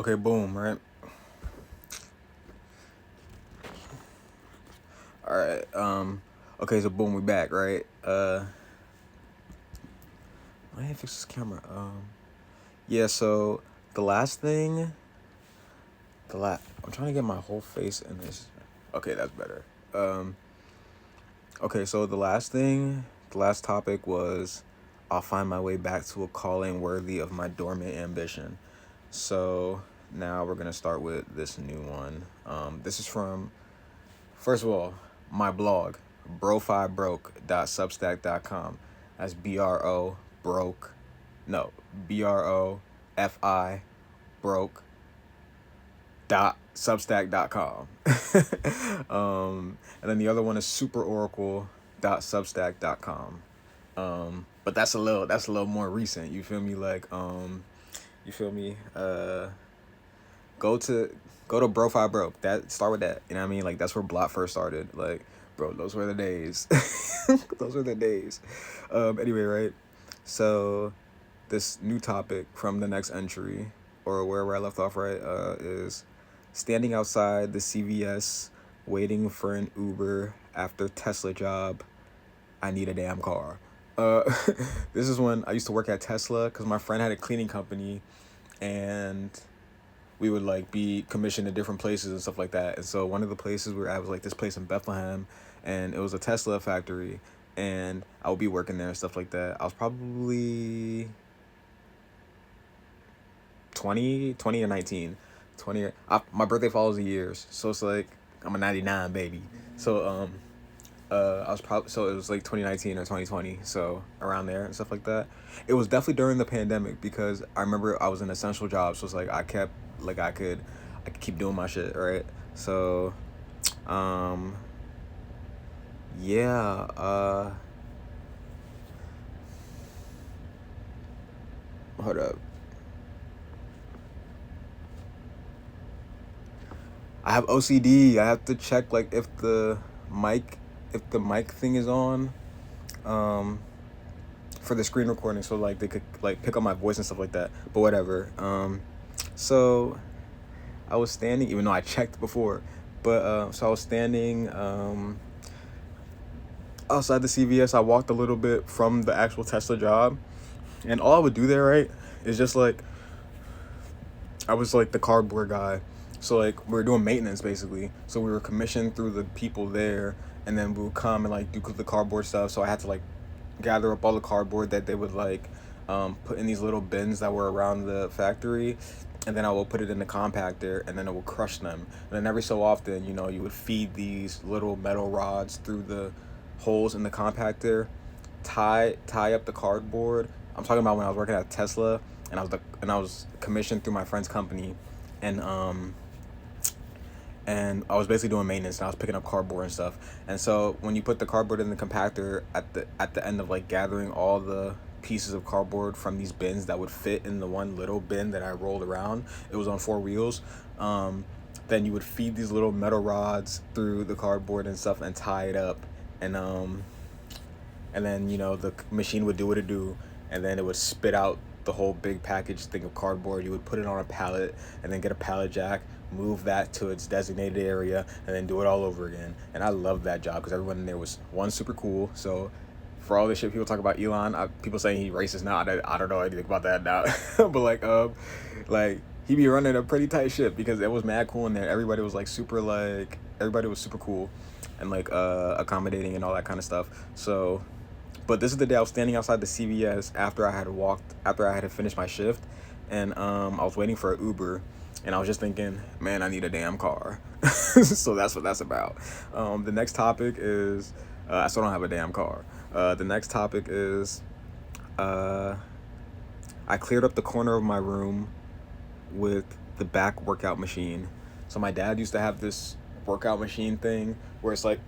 Okay, boom, right? All right. Okay, so boom, we back, right? I need to fix this camera. Yeah. So the last thing, I'm trying to get my whole face in this. Okay, that's better. Okay, so the last topic was, I'll find my way back to a calling worthy of my dormant ambition. So now we're gonna start with this new one. This is from, first of all, my blog, brofibroke.substack.com. That's BRO broke, no, BROFI broke dot substack.com. And then the other one is superoracle.substack.com. But that's a little more recent. You feel me? You feel me? Go to Brofi Broke. That start with that. You know what I mean? Like, that's where Blot first started. Like, bro, those were the days. Those were the days. Anyway, right? So this new topic from the next entry, or wherever I left off, right, is standing outside the CVS waiting for an Uber after Tesla job. I need a damn car. Uh, this is when I used to work at Tesla because my friend had a cleaning company, and we would like be commissioned at different places and stuff like that. And so one of the places we were at was like this place in Bethlehem, and it was a Tesla factory, and I would be working there and stuff like that. I was probably 20 or 19. My birthday follows the years, so it's like I'm a 99 baby. So I was probably, so it was like 2019 or 2020, so around there and stuff like that. It was definitely during the pandemic because I remember I was in essential jobs, so it's like I could keep doing my shit, right? So yeah, hold up. I have OCD. I have to check like mic if the mic thing is on, um for the screen recording, so like they could like pick up my voice and stuff like that. But whatever. So I was standing, even though I checked before, but so I was standing outside the CVS. I walked a little bit from the actual Tesla job, and all I would do there, right, is just like, I was like the cardboard guy. So like we were doing maintenance basically. So we were commissioned through the people there, and then we would come and like do the cardboard stuff. So I had to like gather up all the cardboard that they would like put in these little bins that were around the factory, and then I will put it in the compactor, and then it will crush them. And then every so often, you would feed these little metal rods through the holes in the compactor, tie up the cardboard. I'm talking about when I was working at Tesla, and I was commissioned through my friend's company, and I was basically doing maintenance, and I was picking up cardboard and stuff. And so when you put the cardboard in the compactor, at the end of like gathering all the pieces of cardboard from these bins that would fit in the one little bin that I rolled around, it was on 4 wheels. Then you would feed these little metal rods through the cardboard and stuff and tie it up, and then the machine would do what it do, and then it would spit out the whole big package thing of cardboard. You would put it on a pallet, and then get a pallet jack, move that to its designated area, and then do it all over again. And I loved that job because everyone in there was, one, super cool. So for all this shit people talk about Elon, people saying he racist now, I don't know anything about that now. But like he be running a pretty tight ship because it was mad cool in there. Everybody was super cool and like accommodating and all that kind of stuff. So, but this is the day I was standing outside the CVS after I had finished my shift, and I was waiting for an Uber, and I was just thinking, man, I need a damn car. So that's what that's about. The next topic is, I still don't have a damn car. The next topic is, I cleared up the corner of my room with the back workout machine. So my dad used to have this workout machine thing where it's like,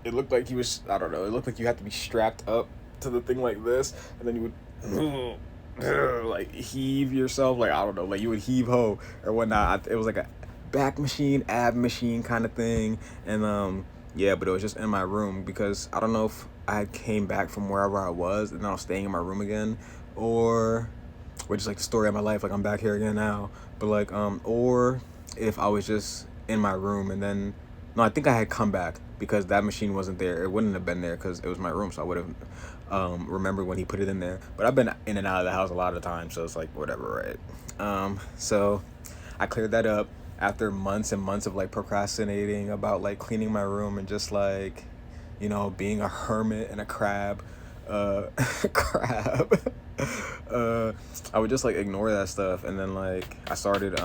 it looked like he was, I don't know, it looked like you had to be strapped up to the thing like this, and then you would like heave yourself, like, I don't know, like you would heave ho or whatnot. It was like a back machine, ab machine kind of thing. And yeah, but it was just in my room because I don't know if I came back from wherever I was and then I was staying in my room again, or which is like the story of my life. Like I'm back here again now. But like or if I was just in my room and then no, I think I had come back because that machine wasn't there. It wouldn't have been there because it was my room, so I would have remembered when he put it in there. But I've been in and out of the house a lot of times, so it's like whatever, right? So I cleared that up after months and months of like procrastinating about like cleaning my room and just like, you know, being a hermit and a crab. Crab. I would just like ignore that stuff, and then like I started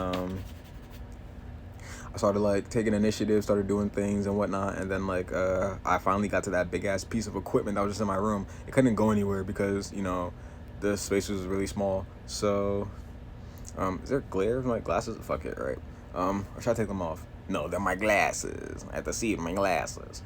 like taking initiative, started doing things and whatnot, and then like I finally got to that big ass piece of equipment that was just in my room. It couldn't go anywhere because, you know, the space was really small. So is there glare in my glasses? Fuck it, right? Or should I take them off? No, they're my glasses. I have to see my glasses.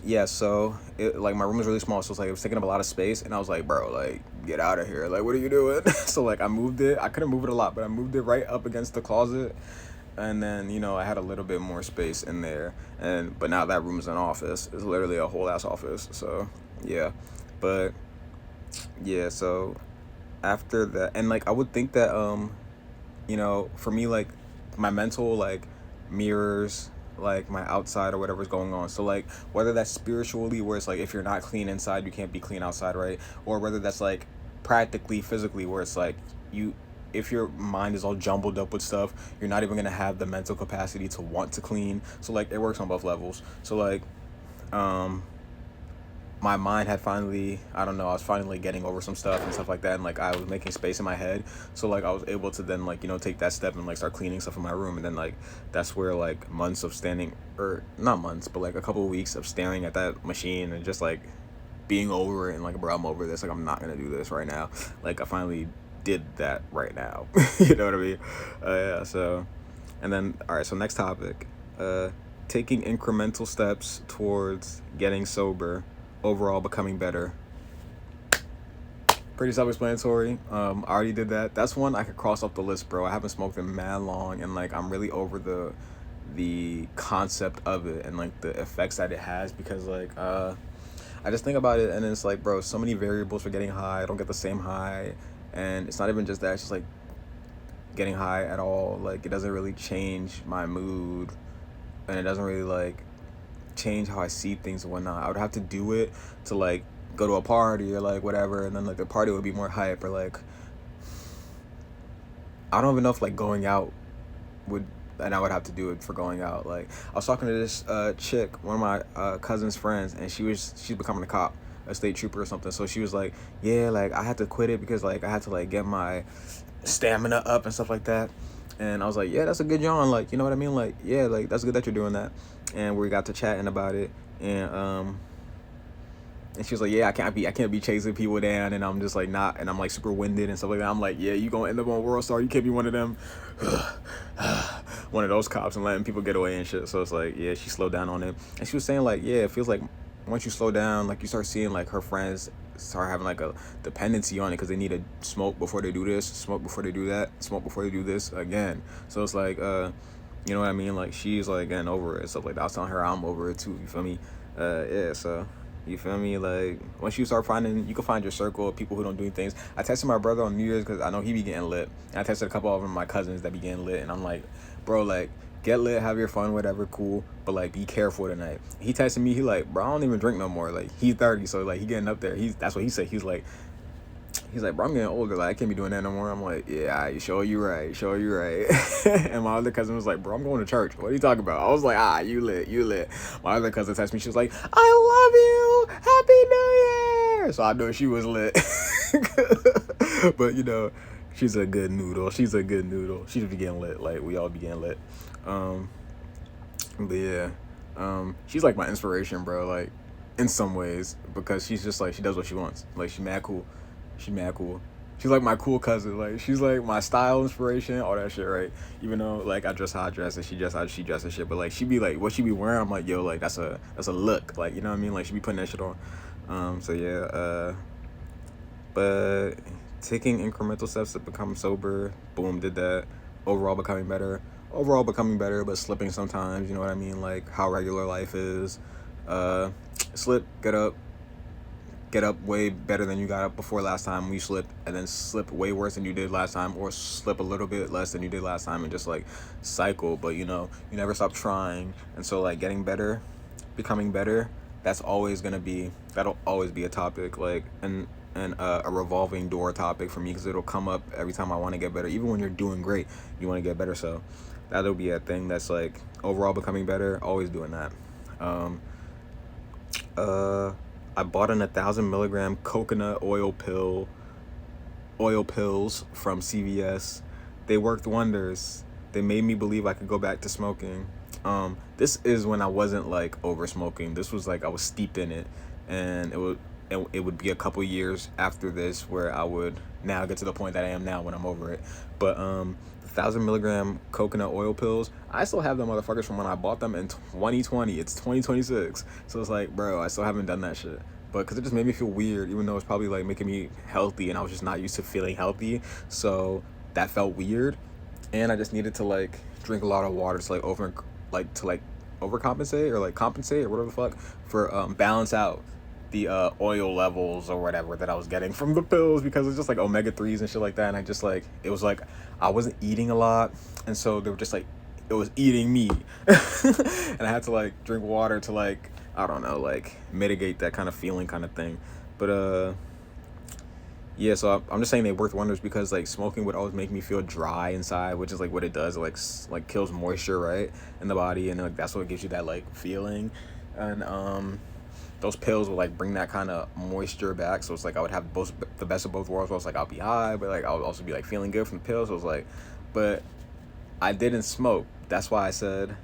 Yeah, so it, like my room was really small, so it's like it was taking up a lot of space, and I was like, bro, like get out of here, like what are you doing? So like I moved it. I couldn't move it a lot, but I moved it right up against the closet, and then, you know, I had a little bit more space in there, but now that room is an office. It's literally a whole ass office. So yeah, but yeah, so after that, and like I would think that you know, for me, like my mental like mirrors like my outside or whatever's going on. So like whether that's spiritually, where it's like if you're not clean inside you can't be clean outside, right? Or whether that's like practically physically, where it's like you, if your mind is all jumbled up with stuff, you're not even gonna have the mental capacity to want to clean. So like it works on both levels. So like my mind had finally, I don't know, I was finally getting over some stuff and stuff like that, and like I was making space in my head, so like I was able to then like, you know, take that step and like start cleaning stuff in my room. And then like that's where like months of standing, or not months, but like a couple of weeks of staring at that machine and just like being over it and like, bro, I'm over this, like I'm not gonna do this right now. Like I finally did that right now. You know what I mean? Yeah, so, and then all right, so next topic, taking incremental steps towards getting sober, overall becoming better. Pretty self-explanatory. I already did that. That's one I could cross off the list, bro. I haven't smoked in mad long, and like I'm really over the concept of it and like the effects that it has, because like I just think about it and it's like, bro, so many variables for getting high. I don't get the same high, and it's not even just that, it's just like getting high at all. Like it doesn't really change my mood, and it doesn't really like change how I see things and whatnot. I would have to do it to like go to a party or like whatever, and then like the party would be more hype, or like I don't even know if like going out would, and I would have to do it for going out. Like I was talking to this chick, one of my cousin's friends, and she's becoming a cop, a state trooper or something. So she was like, yeah, like I had to quit it because like I had to like get my stamina up and stuff like that. And I was like, yeah, that's a good yawn, like, you know what I mean? Like, yeah, like that's good that you're doing that. And we got to chatting about it, and she was like, yeah, I can't be chasing people down, and I'm just like not, and I'm like super winded and stuff like that. I'm like, yeah, you gonna end up on World Star, you can't be one of them one of those cops and letting people get away and shit. So it's like, yeah, she slowed down on it. And she was saying like, yeah, it feels like once you slow down, like you start seeing like her friends start having like a dependency on it, because they need to smoke before they do this, smoke before they do that, smoke before they do this again. So it's like you know what I mean? Like she's like getting over it and stuff like that. I was telling her I'm over it too, you feel me? Yeah, so you feel me? Like once you start finding, you can find your circle of people who don't do things. I texted my brother on New Year's because I know he be getting lit, and I texted a couple of my cousins that be getting lit, and I'm like, bro, like get lit, have your fun, whatever, cool, but like be careful tonight. He texted me, he like, bro, I don't even drink no more. Like he's 30, so like he getting up there. That's what he said. He's like, bro, I'm getting older, like I can't be doing that no more. I'm like, yeah, I sure you right. And my other cousin was like, bro, I'm going to church, what are you talking about? I was like, you lit. My other cousin texted me, she was like, I love you, happy New Year. So I know she was lit. But you know, she's a good noodle. She be getting lit, like we all be getting lit. But yeah, she's like my inspiration, bro, like in some ways, because she's just like, she does what she wants. Like she's mad cool. She's like my cool cousin. Like she's like my style inspiration, all that shit, right? Even though like I dress how I dress and she dress how she dress and shit, but like she be like, what she be wearing, I'm like, yo, like that's a look, like, you know what I mean? Like she be putting that shit on. So yeah, but taking incremental steps to become sober, boom, did that. Overall becoming better, but slipping sometimes, you know what I mean? Like how regular life is. Slip, get up, get up way better than you got up before last time you slipped, and then slip way worse than you did last time, or slip a little bit less than you did last time, and just like cycle. But you know, you never stop trying. And so like getting better, becoming better, that'll always be a topic, like, and a revolving door topic for me, because it'll come up every time I want to get better. Even when you're doing great, you want to get better. So that'll be a thing that's like overall becoming better, always doing that. um I bought an 1,000 milligram coconut oil pills from CVS. They worked wonders. They made me believe I could go back to smoking. This is when I wasn't like over smoking. This was like I was steeped in it, and it would be a couple years after this where I would now get to the point that I am now when I'm over it. But the 1,000 milligram coconut oil pills, I still have them motherfuckers from when I bought them in 2020. It's 2026, so it's like, bro, I still haven't done that shit. But because it just made me feel weird, even though it's probably like making me healthy, and I was just not used to feeling healthy, so that felt weird. And I just needed to like drink a lot of water to like overcompensate or like compensate or whatever the fuck for balance out the oil levels or whatever that I was getting from the pills, because it's just like omega-3s and shit like that. And I just like, it was like I wasn't eating a lot, and so they were just like, it was eating me. And I had to like drink water to like, I don't know, like mitigate that kind of feeling kind of thing. But yeah, so I'm just saying they worked wonders, because like smoking would always make me feel dry inside, which is like what it does. It like kills moisture, right, in the body, and like that's what gives you that like feeling. And those pills would like bring that kind of moisture back. So it's like I would have the best of both worlds. So it's like I'll be high, but like I would also be like feeling good from the pills. So it's like, but I didn't smoke. That's why I said,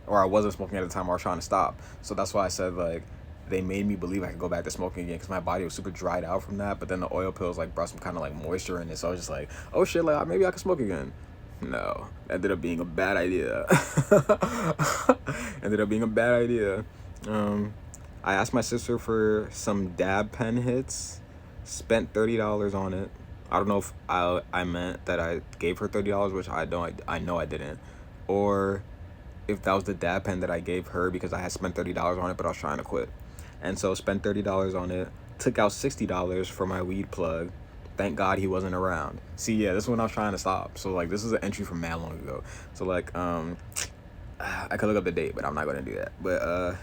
or I wasn't smoking at the time. I was trying to stop. So that's why I said like they made me believe I could go back to smoking again, because my body was super dried out from that. But then the oil pills like brought some kind of like moisture in it. So I was just like, oh shit, like maybe I could smoke again. No, ended up being a bad idea. Ended up being a bad idea. I asked my sister for some dab pen hits, spent $30 on it. I don't know if I meant that I gave her $30, which I know I didn't, or if that was the dab pen that I gave her because I had spent $30 on it, but I was trying to quit. And so spent $30 on it, took out $60 for my weed plug. Thank God he wasn't around. See, yeah, this is when I was trying to stop. So like this is an entry from mad long ago. So like I could look up the date, but I'm not gonna do that. But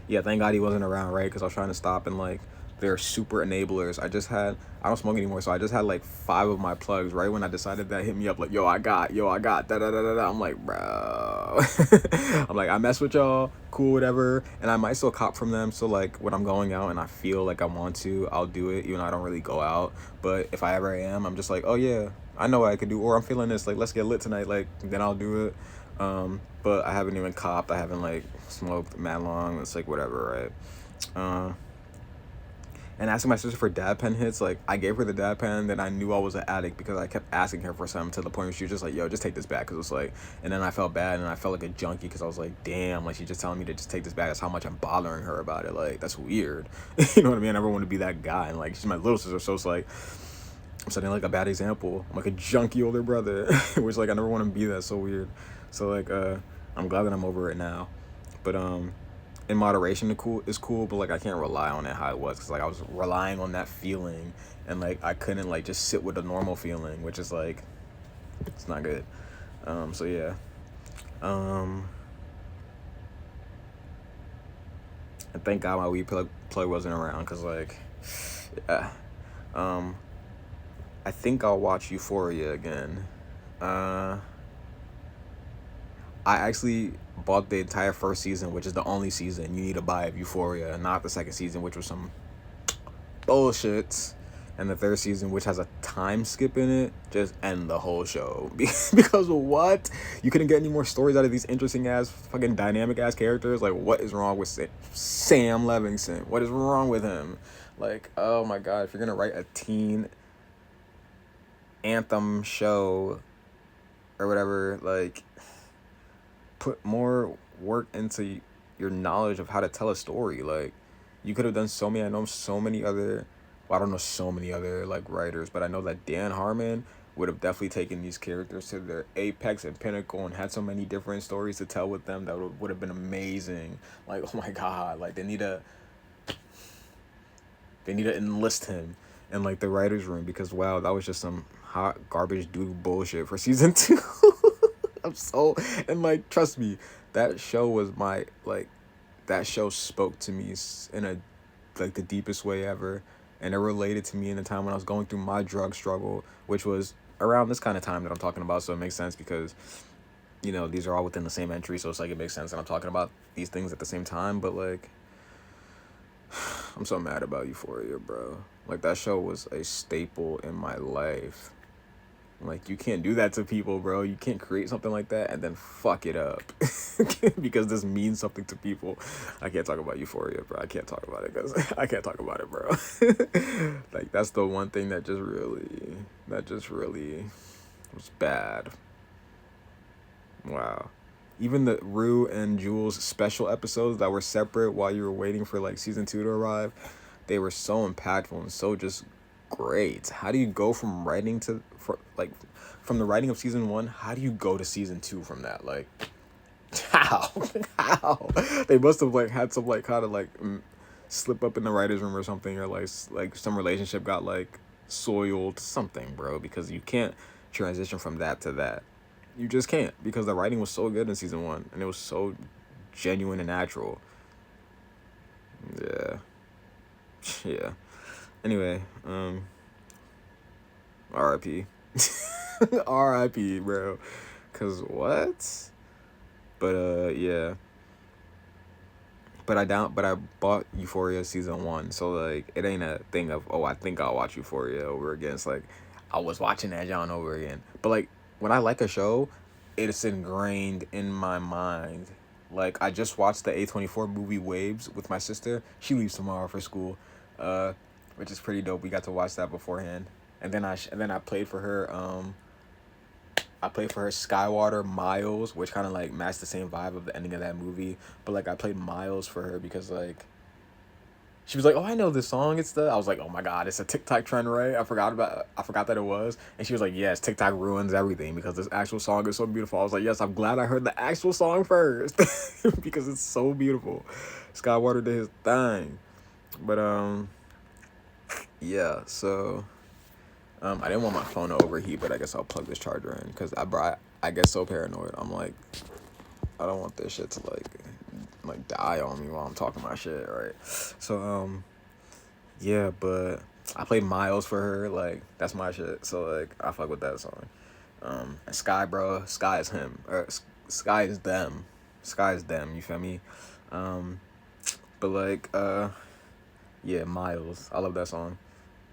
yeah, thank God he wasn't around, right? Because I was trying to stop, and like they're super enablers. I don't smoke anymore, so I just had like 5 of my plugs. Right when I decided that, hit me up like, yo, I got, da da da da da. I'm like, bro, I'm like, I mess with y'all, cool, whatever, and I might still cop from them. So like when I'm going out and I feel like I want to, I'll do it, even though I don't really go out. But if I ever am, I'm just like, oh yeah, I know what I could do, or I'm feeling this, like let's get lit tonight, like then I'll do it. But I haven't even copped. I haven't like smoked mad long. It's like whatever, right? And asking my sister for dab pen hits, like I gave her the dab pen, then I knew I was an addict because I kept asking her for some, to the point where she was just like, yo, just take this back, because it's like, and then I felt bad, and I felt like a junkie, because I was like, damn, like she's just telling me to just take this back. That's how much I'm bothering her about it. Like that's weird. You know what I mean? I never want to be that guy, and like she's my little sister, so it's like I'm setting like a bad example. I'm like a junky older brother, which like I never want to be that. So weird. So like I'm glad that I'm over it now. But in moderation, is cool, but like I can't rely on it how it was, because like I was relying on that feeling, and like I couldn't like just sit with a normal feeling, which is like, it's not good. So yeah. And thank God my weed plug wasn't around, because like, yeah. I think I'll watch Euphoria again. I actually bought the entire first season, which is the only season you need to buy of Euphoria, and not the second season, which was some bullshit. And the third season, which has a time skip in it, just end the whole show. Because what? You couldn't get any more stories out of these interesting ass, fucking dynamic ass characters? Like, what is wrong with Sam Levinson? What is wrong with him? Like, oh my God, if you're gonna write a teen anthem show or whatever, like, put more work into your knowledge of how to tell a story. Like, you could have done so many. I know so many other, well, I don't know so many other like writers, but I know that Dan Harmon would have definitely taken these characters to their apex and pinnacle, and had so many different stories to tell with them that would have been amazing. Like, oh my God, like they need to They need to enlist him in like the writers' room because wow, that was just some hot garbage dude bullshit for season 2. I'm so and like trust me, that show was my like that show spoke to me in a like the deepest way ever, and it related to me in the time when I was going through my drug struggle, which was around this kind of time that I'm talking about. So it makes sense because these are all within the same entry, so it's like it makes sense that I'm talking about these things at the same time. But like, I'm so mad about Euphoria, bro. Like that show was a staple in my life. Like you can't do that to people, bro. You can't create something like that and then fuck it up because this means something to people. I can't talk about Euphoria, bro. I can't talk about it because I can't talk about it, bro. Like that's the one thing that just really was bad. Wow. Even the Rue and Jules special episodes that were separate while you were waiting for like season 2 to arrive, they were so impactful and so just great. How do you go from from the writing of season 1? How do you go to season 2 from that? Like, how? How? They must have like had some like kind of like slip up in the writers' room or something, or like some relationship got like soiled something, bro. Because you can't transition from that to that. You just can't because the writing was so good in season 1 and it was so genuine and natural. Yeah. Yeah. Anyway, R.I.P. R.I.P. bro. Cause what? But yeah. But I bought Euphoria season 1, so like it ain't a thing of I think I'll watch Euphoria over again. It's like I was watching that John over again. But like when I like a show, it's ingrained in my mind. Like I just watched the A24 movie Waves with my sister. She leaves tomorrow for school, which is pretty dope. We got to watch that beforehand, and then I played for her. I played for her Skywater Miles, which kind of like matched the same vibe of the ending of that movie. But like I played Miles for her because like she was like, "Oh, I know this song. It's the." I was like, "Oh my god, it's a TikTok trend, right?" I forgot that it was, and she was like, "Yes, TikTok ruins everything because this actual song is so beautiful." I was like, "Yes, I'm glad I heard the actual song first because it's so beautiful." Skywater did his thing, but yeah. So I didn't want my phone to overheat, but I guess I'll plug this charger in because I get so paranoid. I'm like, I don't want this shit to like die on me while I'm talking my shit, right? So yeah, but I played Miles for her, like that's my shit. So like I fuck with that song. And Sky, bro, Sky is him, or Sky is them, Sky is them. You feel me? But like yeah, Miles, I love that song.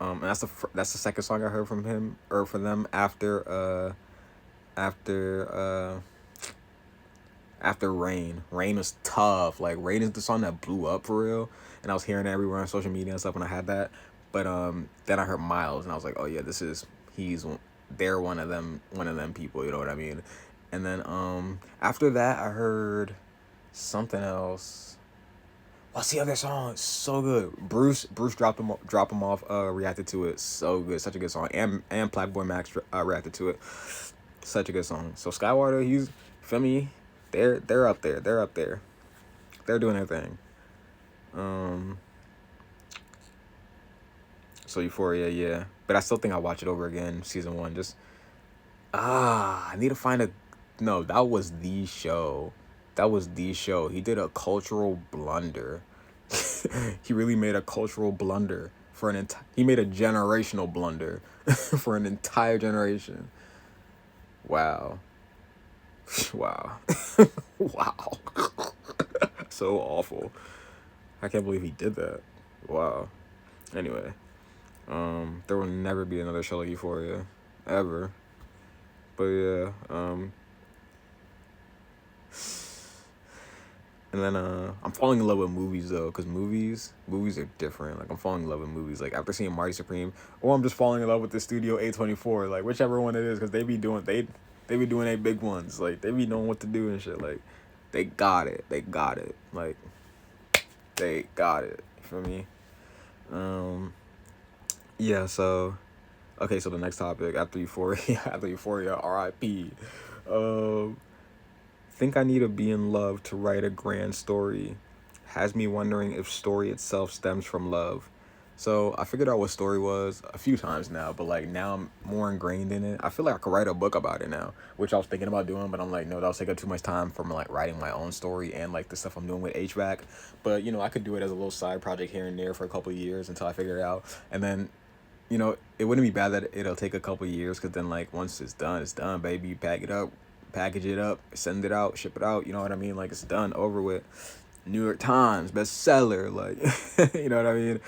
And that's the second song I heard from him or from them after after Rain. Rain was tough. Like Rain is the song that blew up for real, and I was hearing it everywhere on social media and stuff when I had that. But then I heard Miles and I was like, oh yeah, they're one of them people. You know what I mean? And then after that I heard something else. What's the other song? It's so good. Bruce drop him off. Reacted to it. So good. Such a good song. And Blackboy Max reacted to it. Such a good song. So Skywater, he's feel me. They're up there. They're up there. They're doing their thing. So Euphoria, yeah. But I still think I'll watch it over again. Season 1. Just I need to find a. No, that was the show. That was the show. He did a cultural blunder. He really made a cultural blunder for he made a generational blunder for an entire generation. Wow. Wow. Wow. So awful. I can't believe he did that. Wow. Anyway, there will never be another show like Euphoria, ever. But yeah, and then I'm falling in love with movies though, cause movies are different. Like I'm falling in love with movies. Like after seeing Marty Supreme, or I'm just falling in love with the Studio A24. Like whichever one it is, cause they be doing their big ones. Like they be knowing what to do and shit. Like they got it. They got it. Like they got it. You feel me? Yeah. So okay. So the next topic after Euphoria, R.I.P. Think I need to be in love to write a grand story. Has me wondering if story itself stems from love. So I figured out what story was a few times now, but like now I'm more ingrained in it. I feel like I could write a book about it now, which I was thinking about doing, but I'm like, no, that'll take up too much time from like writing my own story and like the stuff I'm doing with HVAC. But I could do it as a little side project here and there for a couple of years until I figure it out, and then it wouldn't be bad that it'll take a couple of years, because then like once it's done, baby. You pack it up, package it up, send it out, ship it out. You know what I mean? Like it's done, over with. New York Times bestseller, like you know what I mean?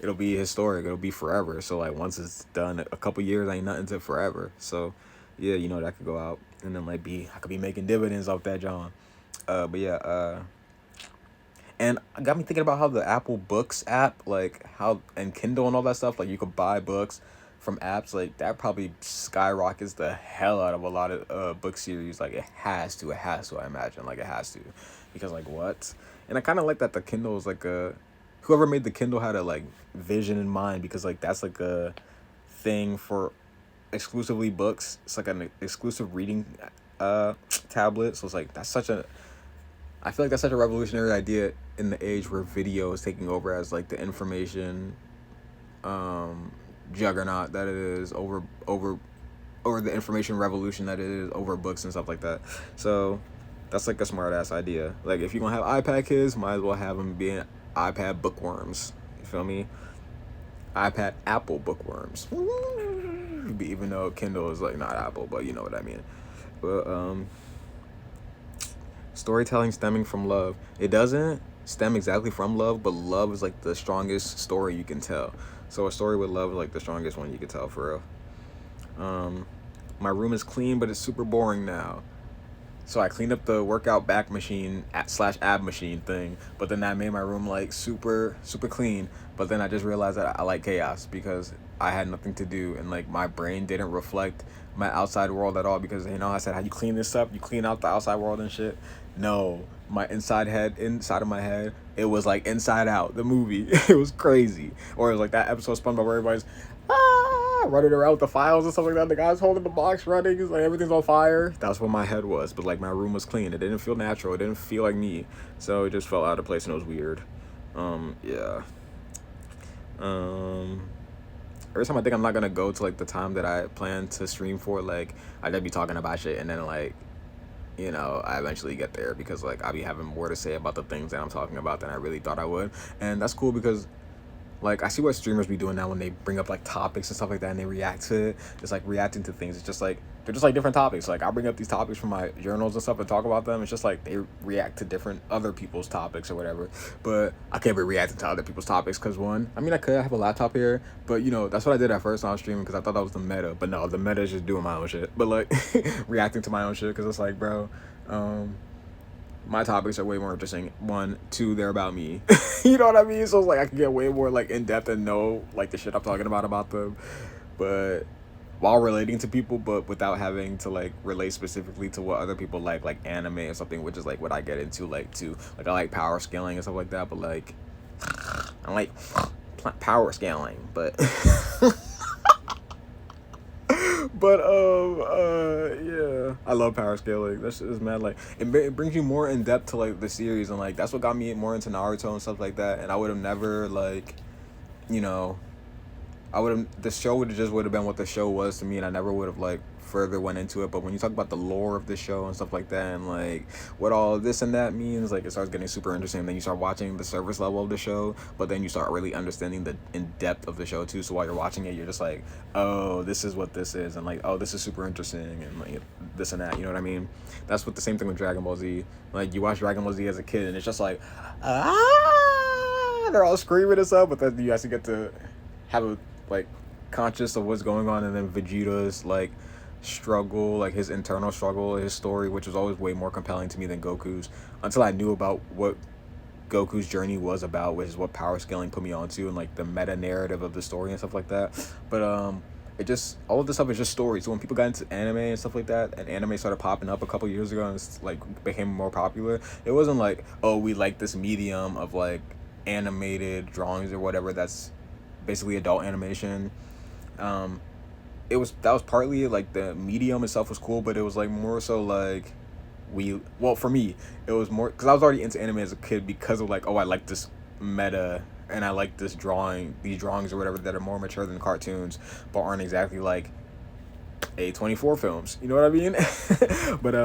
It'll be historic. It'll be forever. So like once it's done, a couple years ain't nothing to forever. So yeah, that could go out, and then like I could be making dividends off that, John. But yeah, and it got me thinking about how the Apple Books app, like how, and Kindle and all that stuff, like you could buy books from apps, like that probably skyrockets the hell out of a lot of book series. Like it has to, I imagine, like it has to, because like what? And I kind of like that the Kindle is like a, whoever made the Kindle had a like vision in mind, because like that's like a thing for exclusively books. It's like an exclusive reading tablet. So it's like I feel like that's such a revolutionary idea in the age where video is taking over as like the information juggernaut that it is, over the information revolution that it is over books and stuff like that. So that's like a smart ass idea. Like if you're gonna have iPad kids, might as well have them being iPad bookworms. You feel me? iPad Apple bookworms. Even though Kindle is like not Apple, but you know what I mean. But storytelling stemming from love. It doesn't stem exactly from love, but love is like the strongest story you can tell. So a story with love is like the strongest one you can tell, for real. My room is clean, but it's super boring now. So I cleaned up the workout back machine slash ab machine thing, but then that made my room like super clean. But then I just realized that I like chaos, because I had nothing to do, and like my brain didn't reflect my outside world at all, because I said, how you clean this up, you clean out the outside world and shit. No, my inside of my head, it was like Inside Out, the movie. It was crazy. Or it was like that episode of SpongeBob where everybody's running around with the files and stuff like that. The guy's holding the box running. He's like, everything's on fire. That's what my head was. But like my room was clean. It didn't feel natural. It didn't feel like me. So it just felt out of place, and it was weird. Yeah. Every time I think I'm not gonna go to like the time that I plan to stream for, like I just be talking about shit, and then like I eventually get there, because like I be having more to say about the things that I'm talking about than I really thought I would. And that's cool, because like I see what streamers be doing now when they bring up like topics and stuff like that, and they react to it. It's like reacting to things. It's just like they're just like different topics. Like I bring up these topics from my journals and stuff and talk about them. It's just like they react to different other people's topics or whatever. But I can't be reacting to other people's topics, because I could have a laptop here, but that's what I did at first when I was streaming, because I thought that was the meta. But no, the meta is just doing my own shit. But like reacting to my own shit, because it's like, bro, my topics are way more interesting. 1, 2, they're about me. You know what I mean? So it's like I can get way more like in depth and know like the shit I'm talking about them, but while relating to people, but without having to like relate specifically to what other people like anime or something, which is like what I get into, like too. Like I like power scaling and stuff like that, but like I like power scaling, but but yeah, I love power scaling. That shit is mad. Like it brings you more in depth to like the series, and like that's what got me more into Naruto and stuff like that. And I would have never like, you know, the show would have been what the show was to me, and I never would have like further went into it. But when you talk about the lore of the show and stuff like that, and like what all this and that means, like it starts getting super interesting. Then you start watching the surface level of the show, but then you start really understanding the in depth of the show too. So while you're watching it, you're just like, oh, this is what this is, and like, oh, this is super interesting, and like this and that. You know what I mean? That's what the same thing with Dragon Ball Z. Like you watch Dragon Ball Z as a kid, and it's just like, they're all screaming and stuff, but then you actually get to have a like conscious of what's going on, and then Vegeta's like struggle, like his internal struggle, his story, which was always way more compelling to me than Goku's, until I knew about what Goku's journey was about, which is what power scaling put me onto, and like the meta narrative of the story and stuff like that. But it just, all of this stuff is just stories. So when people got into anime and stuff like that, and anime started popping up a couple years ago and it's like became more popular, it wasn't like, oh, we like this medium of like animated drawings or whatever that's basically adult animation. That was partly like the medium itself was cool, but it was like more so like for me it was more because I was already into anime as a kid, because of like, oh, I like this meta, and I like these drawings or whatever that are more mature than cartoons, but aren't exactly like A24 films. You know what I mean? But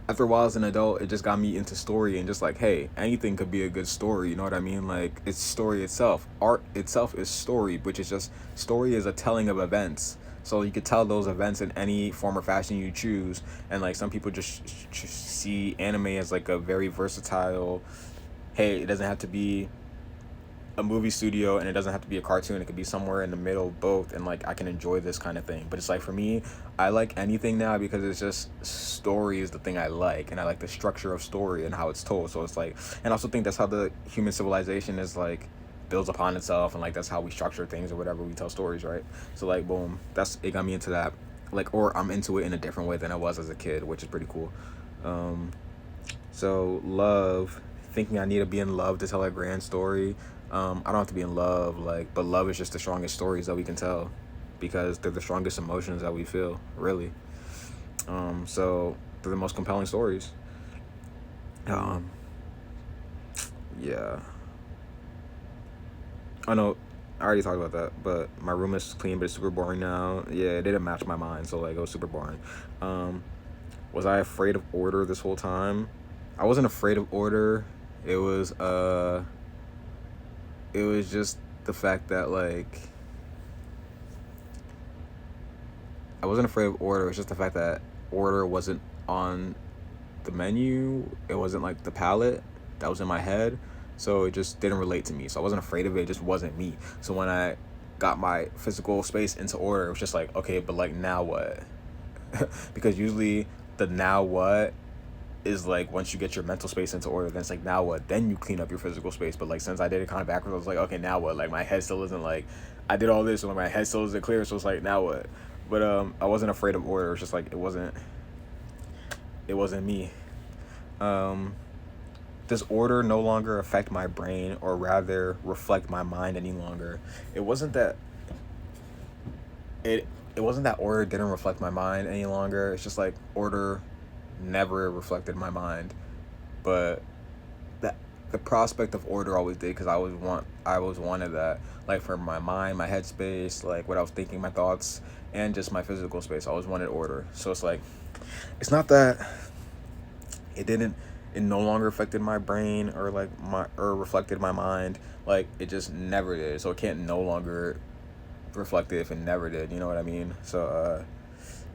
after a while as an adult, it just got me into story and just like, hey, anything could be a good story. You know what I mean? Like, it's story itself. Art itself is story, which is just story is a telling of events. So you could tell those events in any form or fashion you choose. And like some people just see anime as like a very versatile. Hey, it doesn't have to be a movie studio and it doesn't have to be a cartoon. It could be somewhere in the middle of both, and like I can enjoy this kind of thing. But it's like for me, I like anything now because it's just story is the thing I like, and I like the structure of story and how it's told. So it's like, and I also think that's how the human civilization is like builds upon itself, and like that's how we structure things or whatever, we tell stories, right? So like boom, that's it, got me into that, like, or I'm into it in a different way than I was as a kid, which is pretty cool. So love, thinking I need to be in love to tell a grand story. I don't have to be in love, like, but love is just the strongest stories that we can tell because they're the strongest emotions that we feel, really. So they're the most compelling stories. Yeah. I know I already talked about that, but my room is clean, but it's super boring now. Yeah, it didn't match my mind, so like it was super boring. Was I afraid of order this whole time? I wasn't afraid of order. It was just the fact that like I wasn't afraid of order. It's just the fact that order wasn't on the menu. It wasn't like the palette that was in my head. So it just didn't relate to me. So I wasn't afraid of it. It just wasn't me. So when I got my physical space into order, it was just like, okay, but like now what? Because usually the now what is like once you get your mental space into order, then it's like now what? Then you clean up your physical space. But like since I did it kind of backwards, I was like, okay, now what? Like my head still isn't like I did all this, so like, my head still isn't clear. So it's like now what? But I wasn't afraid of order. It's just like it wasn't me. Does order no longer affect my brain, or rather reflect my mind any longer? It wasn't that order didn't reflect my mind any longer. It's just like order never reflected my mind, but that the prospect of order always did, because I always wanted that, like for my mind, my headspace, like what I was thinking, my thoughts, and just my physical space. I always wanted order. So it's like, it's not that it no longer affected my brain or like or reflected my mind. Like it just never did. So it can't no longer reflect it if it never did. You know what I mean? So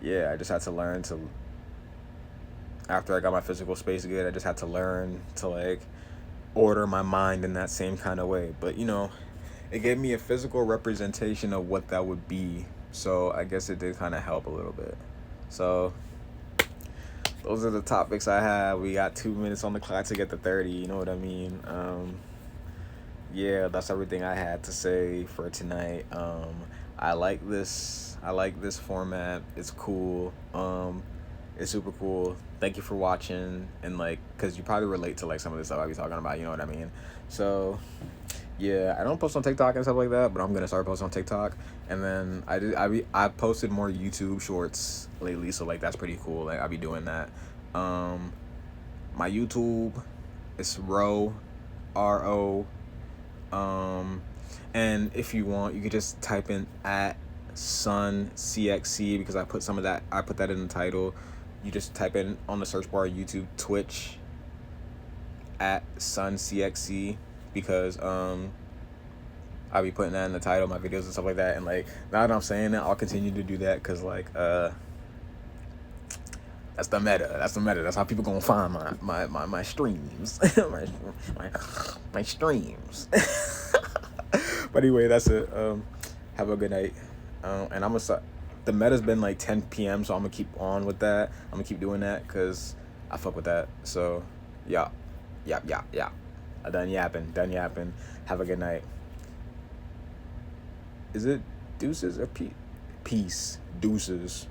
yeah, I just had to learn to, after I got my physical space good, I just had to learn to like order my mind in that same kind of way. But you know, it gave me a physical representation of what that would be. So I guess it did kind of help a little bit. So those are the topics I have. We got 2 minutes on the clock to get to 30. You know what I mean? Yeah, that's everything I had to say for tonight. I like this format. It's cool. It's super cool. Thank you for watching, and like, cause you probably relate to like some of the stuff I be talking about. You know what I mean? So yeah, I don't post on TikTok and stuff like that, but I'm gonna start posting on TikTok. And then I posted more YouTube shorts lately, so like that's pretty cool. Like I be doing that. My YouTube is RO. And if you want, you could just type in at SunCXC, because I put that in the title. You just type in on the search bar YouTube Twitch at SunCXC, because I'll be putting that in the title of my videos and stuff like that. And like now that I'm saying that, I'll continue to do that, because like that's the meta. That's how people gonna find my streams. my streams. But anyway, that's it. Have a good night. And I'm gonna start. The meta's been like 10 p.m., so I'm gonna keep on with that. I'm gonna keep doing that because I fuck with that. So yeah. I'm done yapping. Have a good night. Is it deuces or peace? Deuces.